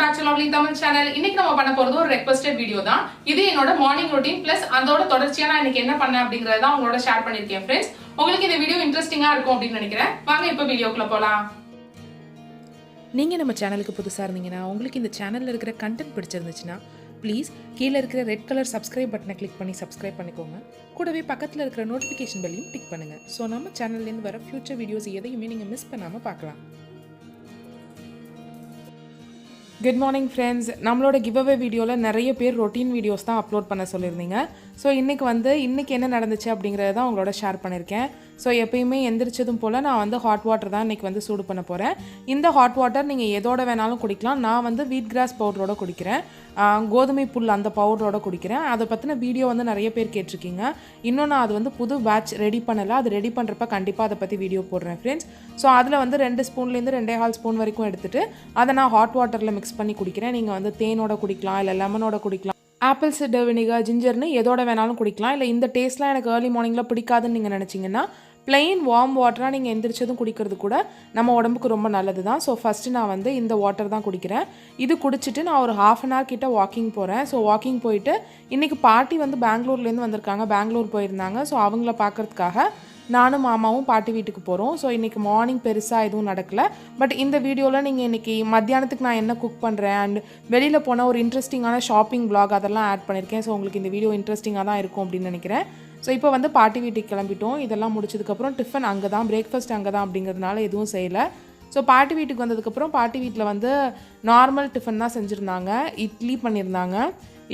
back to Lovely Tamil channel. இன்னைக்கு நம்ம பண்ண போறது ஒரு requested video தான். இது என்னோட மார்னிங் routine plus அதோட தொடர்ச்சியா நான் இன்னைக்கு என்ன பண்ணேன் அப்படிங்கறத தான் உங்களோட ஷேர் பண்ணிருக்கேன் फ्रेंड्स. உங்களுக்கு இந்த வீடியோ இன்ட்ரஸ்டிங்கா இருக்கும் அப்படி நினைக்கிறேன். வாங்க இப்போ வீடியோக்குள்ள போலாம். நீங்க நம்ம சேனலுக்கு புதுசா இருந்தீங்கன்னா உங்களுக்கு இந்த சேனல்ல இருக்கிற கண்டென்ட் பிடிச்சிருந்துச்சுன்னா ப்ளீஸ் கீழே இருக்கிற ரெட் கலர் சப்ஸ்கிரைப் பட்டனை கிளிக் பண்ணி சப்ஸ்கிரைப் பண்ணிக்கோங்க. கூடவே பக்கத்தில் இருக்கிற நோட்டிஃபிகேஷன் பெல்லையும் டிக் பண்ணுங்க. ஸோ நம்ம சேனல்லேருந்து வர ஃபியூச்சர் வீடியோஸ் எதையுமே நீங்கள் மிஸ் பண்ணாமல் பார்க்கலாம். Good morning friends. நம்மளோட கிவ் அவே வீடியோவில் நிறைய பேர் ரொட்டீன் வீடியோஸ் தான் அப்லோட் பண்ண சொல்லியிருந்தீங்க. ஸோ இன்றைக்கி என்ன நடந்துச்சு அப்படிங்கிறத தான் உங்களோட ஷேர் பண்ணியிருக்கேன். ஸோ எப்பயுமே எந்திரிச்சதும் போல் நான் ஹாட் வாட்டர் தான் இன்றைக்கி சூடு பண்ண போகிறேன். இந்த ஹாட் வாட்டர் நீங்கள் எதோட வேணாலும் குடிக்கலாம். நான் வீட் கிராஸ் பவுடரோட குடிக்கிறேன், கோதுமை புல் அந்த பவுடரோட குடிக்கிறேன். அதை பற்றின வீடியோ நிறைய பேர் கேட்டிருக்கீங்க. இன்னும் நான் அது புது பேட்ச் ரெடி பண்ணலை. அது ரெடி பண்ணுறப்ப கண்டிப்பாக அதை பற்றி வீடியோ போடுறேன் ஃப்ரெண்ட்ஸ். ஸோ அதில் 2 ஸ்பூன்லேருந்து 2.25 ஸ்பூன் வரைக்கும் எடுத்துகிட்டு அதை நான் ஹாட் வாட்டரில் மிக்ஸ் பண்ணி குடிக்கிறேன். நீங்கள் தேனோட குடிக்கலாம், இல்லை லெமனோட குடிக்கலாம், ஆப்பிள் சிடர் வினிகர், ஜிஞ்சர்னு எதோட வேணாலும் குடிக்கலாம். இல்லை இந்த டேஸ்ட்லாம் எனக்கு ஏர்லி மார்னிங்கில் பிடிக்காதுன்னு நீங்கள் நினச்சிங்கன்னா பிளெயின் வார்ம் வாட்டராக நீங்கள் எந்திரிச்சதும் குடிக்கிறது கூட நம்ம உடம்புக்கு ரொம்ப நல்லது தான். ஸோ ஃபஸ்ட்டு நான் இந்த வாட்டர் தான் குடிக்கிறேன். இது குடிச்சிட்டு நான் ஒரு 1/2 hour கிட்ட வாக்கிங் போகிறேன். ஸோ வாக்கிங் போயிட்டு இன்றைக்கி பாட்டி பெங்களூர்லேருந்து வந்திருக்காங்க, பெங்களூர் போயிருந்தாங்க. ஸோ அவங்கள பார்க்குறதுக்காக நானும் மாமாவும் பாட்டி வீட்டுக்கு போகிறோம். ஸோ இன்றைக்கி மார்னிங் பெருசாக எதுவும் நடக்கலை. பட் இந்த வீடியோவில் நீங்கள் இன்றைக்கி மத்தியானத்துக்கு நான் என்ன குக் பண்ணுறேன் அண்ட் வெளியில் போன ஒரு இன்ட்ரெஸ்டிங்கான ஷாப்பிங் வ்ளாக் அதெல்லாம் ஆட் பண்ணியிருக்கேன். ஸோ உங்களுக்கு இந்த வீடியோ இன்ட்ரெஸ்டிங்காக தான் இருக்கும் அப்படின்னு நினைக்கிறேன். ஸோ இப்போ பாட்டி வீட்டுக்கு கிளம்பிட்டோம். இதெல்லாம் முடிச்சதுக்கப்புறம் டிஃபன் அங்கே தான், பிரேக்ஃபாஸ்ட் அங்கே தான் அப்படிங்கிறதுனால எதுவும் செய்யலை. ஸோ பாட்டி வீட்டுக்கு வந்ததுக்கப்புறம் பாட்டி வீட்டில் நார்மல் டிஃபன் தான் செஞ்சுருந்தாங்க. இட்லி பண்ணியிருந்தாங்க.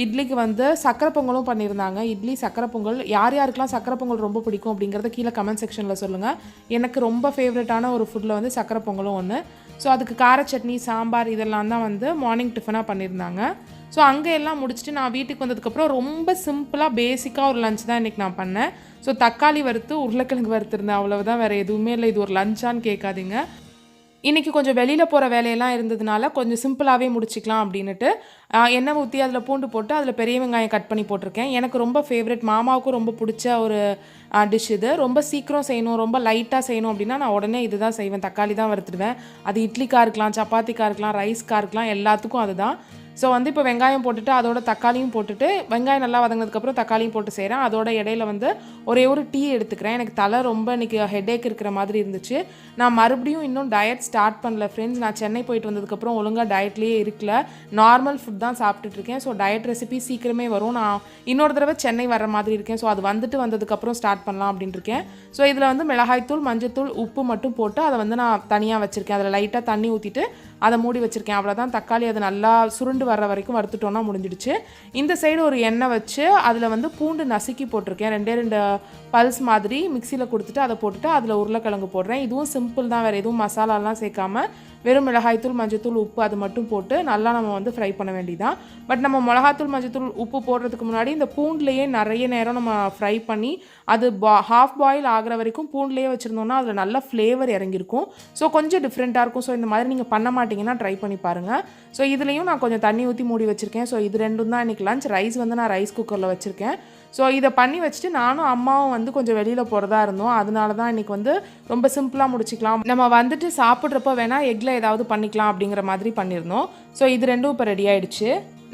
இட்லிக்கு சக்கரை பொங்கலும் பண்ணியிருந்தாங்க. இட்லி சக்கரை பொங்கல், யாருக்கெல்லாம் சக்கரை பொங்கல் ரொம்ப பிடிக்கும் அப்படிங்கிறத கீழே கமெண்ட் செக்ஷனில் சொல்லுங்கள். எனக்கு ரொம்ப ஃபேவரட்டான ஒரு ஃபுட்டில் சக்கரை பொங்கலும் ஒன்று. ஸோ அதுக்கு கார சட்னி, சாம்பார் இதெல்லாம் தான் மார்னிங் டிஃபனாக பண்ணியிருந்தாங்க. ஸோ அங்கே எல்லாம் முடிச்சுட்டு நான் வீட்டுக்கு வந்ததுக்கப்புறம் ரொம்ப சிம்பிளாக பேசிக்காக ஒரு லஞ்ச் தான் இன்றைக்கி நான் பண்ணேன். ஸோ தக்காளி வறுத்து உருளைக்கிழங்கு வறுத்துருந்தேன், அவ்வளவுதான், வேறு எதுவுமே இல்லை. இது ஒரு லஞ்சான்னு கேட்காதீங்க. இன்றைக்கி கொஞ்சம் வெளியில் போகிற வேலையெல்லாம் இருந்ததுனால கொஞ்சம் சிம்பிளாகவே முடிச்சிக்கலாம் அப்படின்ட்டு எண்ணெய் ஊற்றி அதில் பூண்டு போட்டு அதில் பெரிய வெங்காயம் கட் பண்ணி போட்டிருக்கேன். எனக்கு ரொம்ப ஃபேவரட், மாமாவுக்கும் ரொம்ப பிடிச்ச ஒரு டிஷ் இது. ரொம்ப சீக்கிரம் செய்யணும், ரொம்ப லைட்டாக செய்யணும் அப்படின்னா நான் உடனே இது தான் செய்வேன். தக்காளி தான் வறுத்துடுவேன். அது இட்லிக்காக இருக்கலாம், சப்பாத்திக்காக இருக்கலாம், ரைஸ்க்காக இருக்கலாம், எல்லாத்துக்கும் அதுதான். ஸோ இப்போ வெங்காயம் போட்டுட்டு அதோட தக்காளியும் போட்டுட்டு வெங்காயம் நல்லா வதங்கினதுக்கப்புறம் தக்காளியும் போட்டு செய்கிறேன். அதோட இடையில ஒரே ஒரு டீ எடுத்துக்கிறேன். எனக்கு தலை ரொம்ப இன்றைக்கி ஹெட்டேக் இருக்கிற மாதிரி இருந்துச்சு. நான் மறுபடியும் இன்னும் டயட் ஸ்டார்ட் பண்ணல ஃப்ரெண்ட்ஸ். நான் சென்னை போயிட்டு வந்ததுக்கப்புறம் ஒழுங்காக டயட்லேயே இருக்கல, நார்மல் ஃபுட் தான் சாப்பிட்டுட்ருக்கேன். ஸோ டயட் ரெசிபி சீக்கிரமே வரும். நான் இன்னொரு தடவை சென்னை வர மாதிரி இருக்கேன். ஸோ அது வந்ததுக்கப்புறம் ஸ்டார்ட் பண்ணலாம் அப்படின்ட்டு இருக்கேன். ஸோ இதில் மிளகாய்த்தூள், மஞ்சத்தூள், உப்பு மட்டும் போட்டு அதை நான் தனியாக வச்சுருக்கேன். அதில் லைட்டாக தண்ணி ஊற்றிட்டு அதை மூடி வச்சுருக்கேன். அவ்வளோதான். தக்காளி அது நல்லா சுருண்டு வர்ற வரைக்கும் வறுத்துட்டோன்னா முடிஞ்சிடுச்சு. இந்த சைடு ஒரு எண்ணெய் வச்சு அதில் பூண்டு நசுக்கி போட்டிருக்கேன். 2 பல்ஸ் மாதிரி மிக்சியில் கொடுத்துட்டு அதை போட்டுட்டு அதில் உருளைக்கிழங்கு போடுறேன். இதுவும் சிம்பிள் தான், வேறு எதுவும் மசாலாலாம் சேர்க்காம வெறும் மிளகாய்த்தூள், மஞ்சத்தூள், உப்பு அது மட்டும் போட்டு நல்லா நம்ம ஃப்ரை பண்ண வேண்டியதான். பட் நம்ம மிளகாத்தூள், மஞ்சத்தூள், உப்பு போடுறதுக்கு முன்னாடி இந்த பூண்டுலேயே நிறைய நேரம் நம்ம ஃப்ரை பண்ணி அது ஹாஃப் பாயில் ஆகிற வரைக்கும் பூண்டுலேயே வச்சுருந்தோம்னா அதில் நல்ல ஃப்ளேவர் இறங்கியிருக்கும். ஸோ கொஞ்சம் டிஃப்ரெண்ட்டாக இருக்கும். ஸோ இந்த மாதிரி நீங்கள் பண்ண மாட்டிங்கன்னா ட்ரை பண்ணி பாருங்கள். ஸோ இதுலேயும் நான் கொஞ்சம் தண்ணி ஊற்றி மூடி வச்சுருக்கேன். ஸோ இது ரெண்டும் தான் இன்றைக்கி லஞ்ச். ரைஸ் நான் ரைஸ் குக்கரில் வச்சுருக்கேன். ஸோ இதை பண்ணி வச்சுட்டு நானும் அம்மாவும் கொஞ்சம் வெளியில் போகிறதா இருந்தோம். அதனால தான் இன்றைக்கி ரொம்ப சிம்பிளாக முடிச்சிக்கலாம். நம்ம சாப்பிட்றப்ப வேணால் எக்கில் ஏதாவது பண்ணிக்கலாம் அப்படிங்கிற மாதிரி பண்ணியிருந்தோம். ஸோ இது ரெண்டும் இப்போ ரெடி ஆகிடுச்சு.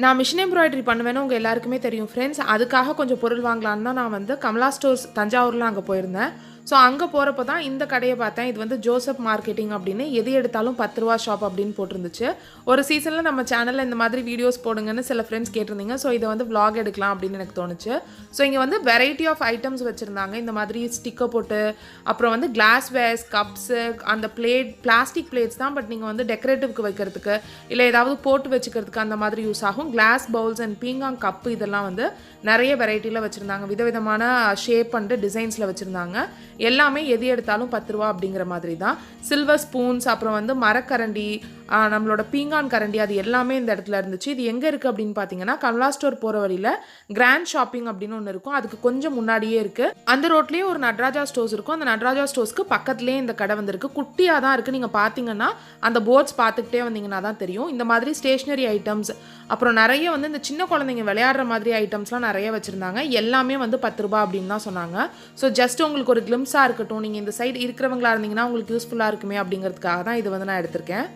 நான் மிஷின் எம்ப்ராய்டரி பண்ணுவேன்னு உங்கள் எல்லாருக்குமே தெரியும் ஃப்ரெண்ட்ஸ். அதுக்காக கொஞ்சம் பொருள் வாங்கலான்னு தான் நான் கமலா ஸ்டோர்ஸ் தஞ்சாவூரில் அங்கே போயிருந்தேன். ஸோ அங்கே போகிறப்ப தான் இந்த கடையை பார்த்தேன். இது ஜோசப் மார்க்கெட்டிங் அப்படின்னு எது எடுத்தாலும் 10 ரூபா ஷாப் அப்படின்னு போட்டிருந்துச்சு. ஒரு சீசனில் நம்ம சேனலில் இந்த மாதிரி வீடியோஸ் போடுங்கன்னு சில ஃப்ரெண்ட்ஸ் கேட்டிருந்தீங்க. ஸோ இதை vlog எடுக்கலாம் அப்படின்னு எனக்கு தோணுச்சு. ஸோ இங்கே வெரைட்டி ஆஃப் ஐட்டம்ஸ் வச்சுருந்தாங்க. இந்த மாதிரி ஸ்டிக்கர் போட்டு, அப்புறம் கிளாஸ் வேர்ஸ், கப்ஸு, அந்த பிளாஸ்டிக் பிளேட்ஸ் தான். பட் நீங்கள் டெக்கரேட்டிவ்க்கு வைக்கிறதுக்கு இல்லை ஏதாவது போட்டு வச்சுக்கிறதுக்கு அந்த மாதிரி யூஸ் ஆகும். கிளாஸ் பவுல்ஸ் அண்ட் பீங்காங் கப்பு இதெல்லாம் நிறைய வெரைட்டியில் வச்சுருந்தாங்க. விதவிதமான ஷேப் அண்டு டிசைன்ஸில் வச்சுருந்தாங்க. எல்லாமே எது எடுத்தாலும் 10 ரூபா அப்படிங்கிற மாதிரி தான். சில்வர் ஸ்பூன்ஸ், அப்புறம் மரக்கரண்டி, நம்மளோட பீங்கான் கரண்டி, அது எல்லாமே இந்த இடத்துல இருந்துச்சு. இது எங்கே இருக்குது அப்படின்னு பார்த்தீங்கன்னா கமலா ஸ்டோர் போகிற வழியில் கிராண்ட் ஷாப்பிங் அப்படின்னு ஒன்று இருக்கும். அதுக்கு கொஞ்சம் முன்னாடியே இருக்குது. அந்த ரோட்லேயே ஒரு நடராஜா ஸ்டோர்ஸ் இருக்கும். அந்த நடராஜா ஸ்டோர்ஸ்க்கு பக்கத்துலேயே இந்த கடை வந்திருக்கு. குட்டியாக தான் இருக்குது. நீங்கள் பார்த்தீங்கன்னா அந்த போர்ட்ஸ் பார்த்துக்கிட்டே வந்தீங்கன்னா தான் தெரியும். இந்த மாதிரி ஸ்டேஷ்னரி ஐட்டம்ஸ், அப்புறம் நிறைய இந்த சின்ன குழந்தைங்க விளையாடுற மாதிரி ஐட்டம்ஸ்லாம் நிறைய வச்சுருந்தாங்க. எல்லாமே 10 ரூபா அப்படின்னு தான் சொன்னாங்க. ஸோ ஜஸ்ட் உங்களுக்கு ஒரு கிளிம்ஸாக இருக்கட்டும், நீங்கள் இந்த சைடு இருக்கிறவங்களா இருந்தீங்கன்னா உங்களுக்கு யூஸ்ஃபுல்லாக இருக்குமே அப்படிங்கிறதுக்காக தான் இது நான் எடுத்திருக்கேன்.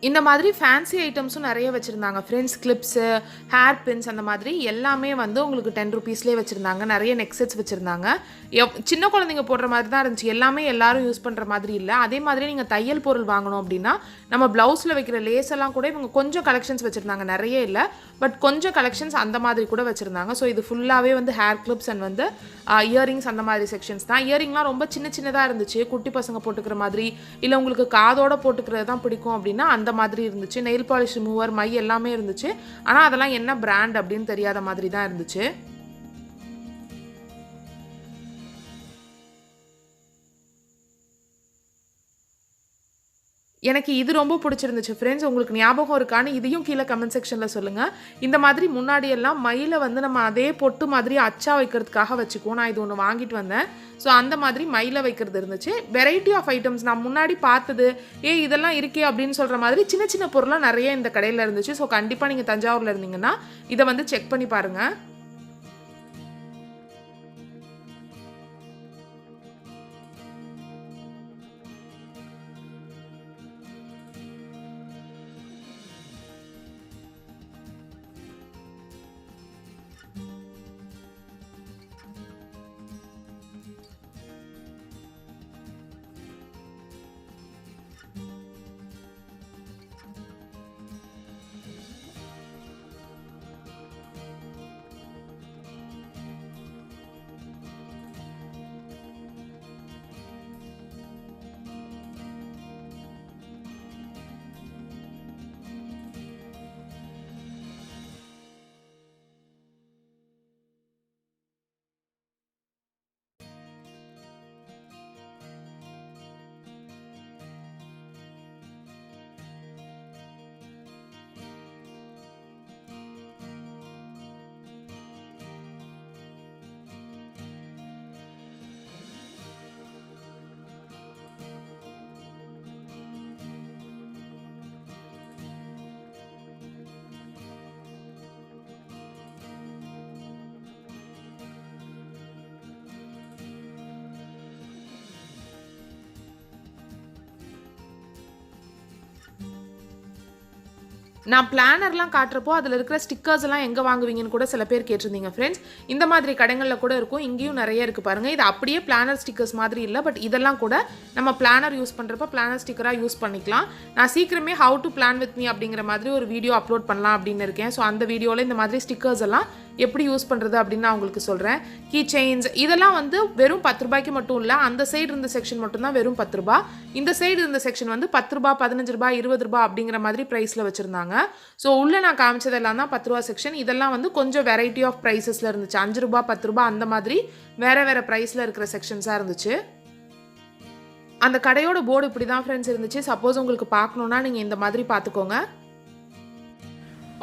இந்த மாதிரி ஃபேன்சி ஐட்டம்ஸும் நிறைய வச்சுருந்தாங்க ஃப்ரெண்ட்ஸ். கிளிப்ஸு, ஹேர் பின்ஸ் அந்த மாதிரி எல்லாமே வந்து உங்களுக்கு 10 ருபீஸ்லேயே வச்சுருந்தாங்க. நிறைய நெக் செட்ஸ் வச்சுருந்தாங்க. சின்ன குழந்தைங்க போடுற மாதிரி தான் இருந்துச்சு. எல்லாமே எல்லாரும் யூஸ் பண்ணுற மாதிரி இல்லை. அதே மாதிரி நீங்கள் தையல் பொருள் வாங்கணும் அப்படின்னா நம்ம ப்ளவுஸில் வைக்கிற லேஸ் எல்லாம் கூட இவங்க கொஞ்சம் கலெக்ஷன்ஸ் வச்சுருந்தாங்க. நிறைய இல்லை, பட் கொஞ்சம் கலெக்ஷன்ஸ் அந்த மாதிரி கூட வச்சுருந்தாங்க. ஸோ இது ஃபுல்லாகவே வந்து ஹேர் கிளிப்ஸ் அண்ட் வந்து இயரிங்ஸ் அந்த மாதிரி செக்ஷன்ஸ் தான். இயரிங்லாம் ரொம்ப சின்ன சின்னதாக இருந்துச்சு. குட்டி பசங்க போட்டுக்கிற மாதிரி, இல்லை உங்களுக்கு காதோட போட்டுக்கிறது தான் பிடிக்கும் அப்படின்னா அந்த மாதிரி இருந்துச்சு. நெயில் பாலிஷ் ரிமூவர், மை எல்லாமே இருந்துச்சு. ஆனால் அதெல்லாம் என்ன பிராண்ட் அப்படின்னு தெரியாத மாதிரி தான் இருந்துச்சு. எனக்கு இது ரொம்ப பிடிச்சிருந்துச்சு ஃப்ரெண்ட்ஸ். உங்களுக்கு ஞாபகம் இருக்கான்னு இதையும் கீழே கமெண்ட் செக்ஷனில் சொல்லுங்கள். இந்த மாதிரி முன்னாடியெல்லாம் மயிலை வந்து நம்ம அதே பொட்டு மாதிரி அச்சா வைக்கிறதுக்காக வச்சுக்குவோம். நான் இது ஒன்று வாங்கிட்டு வந்தேன். ஸோ அந்த மாதிரி மயிலை வைக்கிறது இருந்துச்சு. வெரைட்டி ஆஃப் ஐட்டம்ஸ் நான் முன்னாடி பார்த்தது இதெல்லாம் இருக்கே அப்படின்னு சொல்கிற மாதிரி சின்ன சின்ன பொருளாக நிறைய இந்த கடையில் இருந்துச்சு. ஸோ கண்டிப்பாக நீங்கள் தஞ்சாவூரில் இருந்தீங்கன்னா இதை வந்து செக் பண்ணி பாருங்கள். நான் பிளானர்லாம் காட்டுறப்போ அதில் இருக்கிற ஸ்டிக்கர்ஸ் எல்லாம் எங்கே வாங்குவீங்கன்னு கூட சில பேர் கேட்டிருந்தீங்க ஃப்ரெண்ட்ஸ். இந்த மாதிரி கடைகளில் கூட இருக்கும். இங்கேயும் நிறைய இருக்குது பாருங்கள். இது அப்படியே பிளானர் ஸ்டிக்கர்ஸ் மாதிரி இல்லை, பட் இதெல்லாம் கூட நம்ம பிளானர் யூஸ் பண்ணுறப்ப பிளானர் ஸ்டிக்கராக யூஸ் பண்ணிக்கலாம். நான் சீக்கிரமே how to plan with me அப்படிங்கிற மாதிரி ஒரு வீடியோ அப்லோட் பண்ணலாம் அப்படின்னு இருக்கேன். ஸோ அந்த வீடியோவில் இந்த மாதிரி ஸ்டிக்கர்ஸ் எல்லாம் எப்படி யூஸ் பண்ணுறது அப்படின்னு நான் உங்களுக்கு சொல்கிறேன். கீ செயின்ஸ் இதெல்லாம் வந்து வெறும் 10 ரூபாய்க்கு மட்டும் இல்லை. அந்த சைடு இருந்த செக்ஷன் மட்டும்தான் வெறும் 10 ரூபா. இந்த சைடு இருந்த செக்ஷன் வந்து 10 ரூபா, 15 ரூபா, 20 ரூபா அப்படிங்கிற மாதிரி ப்ரைஸில் வச்சுருந்தாங்க. ஸோ உள்ளே நான் காமிச்சதெல்லாம் தான் 10 ரூபா செக்ஷன். இதெல்லாம் வந்து கொஞ்சம் வெரைட்டி ஆஃப் ப்ரைஸஸில் இருந்துச்சு. 5 ரூபா, 10 ரூபா அந்த மாதிரி வேறு வேறு ப்ரைஸில் இருக்கிற செக்ஷன்ஸாக இருந்துச்சு. அந்த கடையோட போர்டு இப்படி தான் ஃப்ரெண்ட்ஸ் இருந்துச்சு. சப்போஸ் உங்களுக்கு பார்க்கணுன்னா நீங்கள் இந்த மாதிரி பார்த்துக்கோங்க.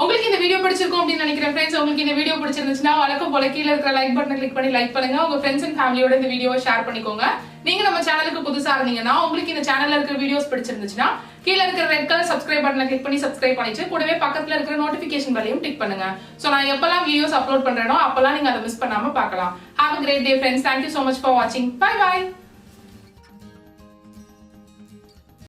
உங்களுக்கு இந்த வீடியோ பிடிச்சிருக்கும் அப்படின்னு நினைக்கிறேன் ஃப்ரெண்ட்ஸ். உங்களுக்கு இந்த வீடியோ பிடிச்சிருந்துச்சுன்னா வழக்கம் போல கீழே இருக்கிற லைக் பட்டனை கிளிக் பண்ணி லைக் பண்ணுங்க. உங்க ஃப்ரெண்ட்ஸ் அண்ட் ஃபேமிலியோட இந்த வீடியோவை ஷேர் பண்ணிக்கோங்க. நீங்க நம்ம சேனலுக்கு புதுசா இருந்தீங்கன்னா உங்களுக்கு இந்த சேனல்ல இருக்கிற வீடியோஸ் பிடிச்சிருந்துச்சுன்னா கீழே இருக்கிற ரெட் கலர் சப்ஸ்கிரைப் பட்டனை கிளிக் பண்ணி சப்ஸ்கிரைப் பண்ணிட்டு கூடவே பக்கத்துல இருக்கிற நோட்டிபிகேஷன் பெல்லையும் கிளிக் பண்ணுங்க. சோ நான் எப்பெல்லாம் வீடியோஸ் அப்லோட் பண்றேனோ அப்பெல்லாம் நீங்க அதை மிஸ் பண்ணாம பார்க்கலாம். Have a great day friends. Thank you so much for watching. Bye bye.